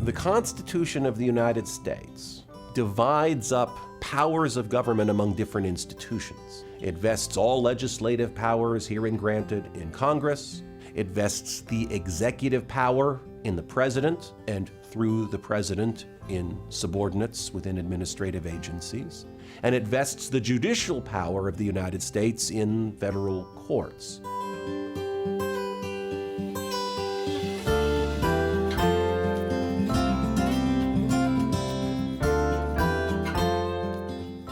The Constitution of the United States divides up powers of government among different institutions. It vests all legislative powers herein granted in Congress. It vests the executive power in the president and through the president in subordinates within administrative agencies. And it vests the judicial power of the United States in federal courts.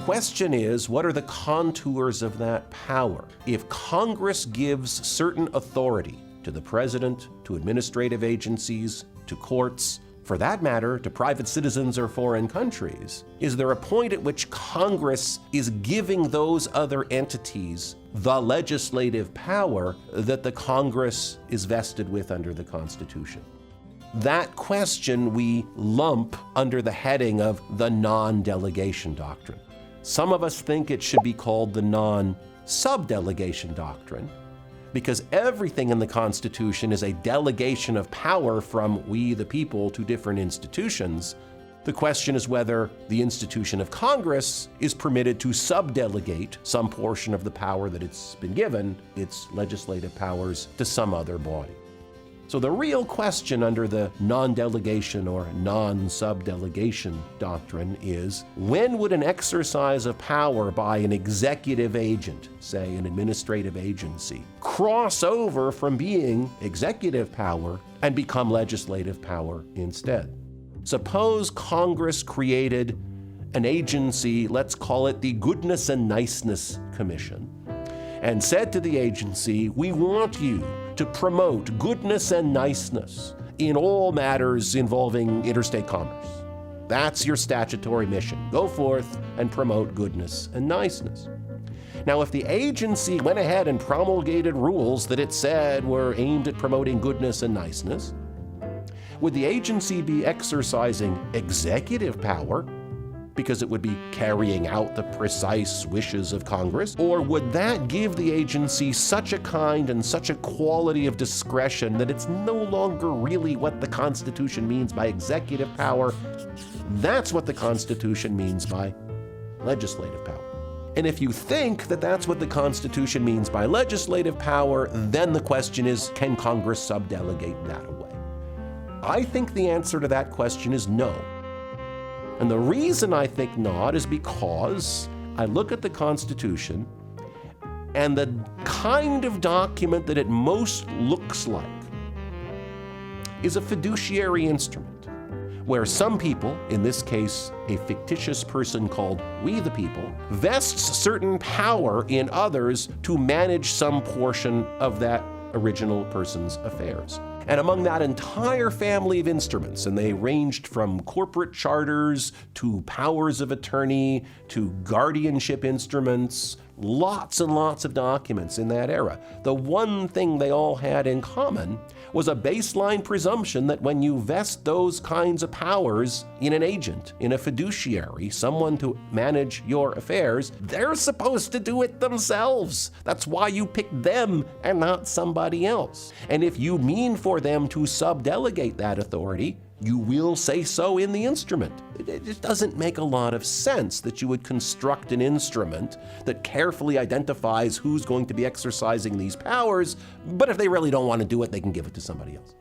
Question is, what are the contours of that power? If Congress gives certain authority to the president, to administrative agencies, to courts, for that matter, to private citizens or foreign countries, is there a point at which Congress is giving those other entities the legislative power that the Congress is vested with under the Constitution? That question we lump under the heading of the non-delegation doctrine. Some of us think it should be called the non-sub-delegation doctrine, because everything in the Constitution is a delegation of power from we the people to different institutions. The question is whether the institution of Congress is permitted to sub-delegate some portion of the power that it's been given, its legislative powers, to some other body. So the real question under the non-delegation or non-sub-delegation doctrine is, when would an exercise of power by an executive agent, say an administrative agency, cross over from being executive power and become legislative power instead? Suppose Congress created an agency, let's call it the Goodness and Niceness Commission, and said to the agency, we want you to promote goodness and niceness in all matters involving interstate commerce. That's your statutory mission. Go forth and promote goodness and niceness. Now, if the agency went ahead and promulgated rules that it said were aimed at promoting goodness and niceness, would the agency be exercising executive power because it would be carrying out the precise wishes of Congress? Or would that give the agency such a kind and such a quality of discretion that it's no longer really what the Constitution means by executive power? That's what the Constitution means by legislative power. And if you think that that's what the Constitution means by legislative power, then the question is, can Congress sub-delegate that away? I think the answer to that question is no. And the reason I think not is because I look at the Constitution and the kind of document that it most looks like is a fiduciary instrument, where some people, in this case a fictitious person called we the people, vests certain power in others to manage some portion of that original person's affairs. And among that entire family of instruments, and they ranged from corporate charters to powers of attorney to guardianship instruments, lots and lots of documents in that era. The one thing they all had in common was a baseline presumption that when you vest those kinds of powers in an agent, in a fiduciary, someone to manage your affairs, they're supposed to do it themselves. That's why you pick them and not somebody else. And if you mean for them to sub-delegate that authority, you will say so in the instrument. It just doesn't make a lot of sense that you would construct an instrument that carefully identifies who's going to be exercising these powers, but if they really don't want to do it, they can give it to somebody else.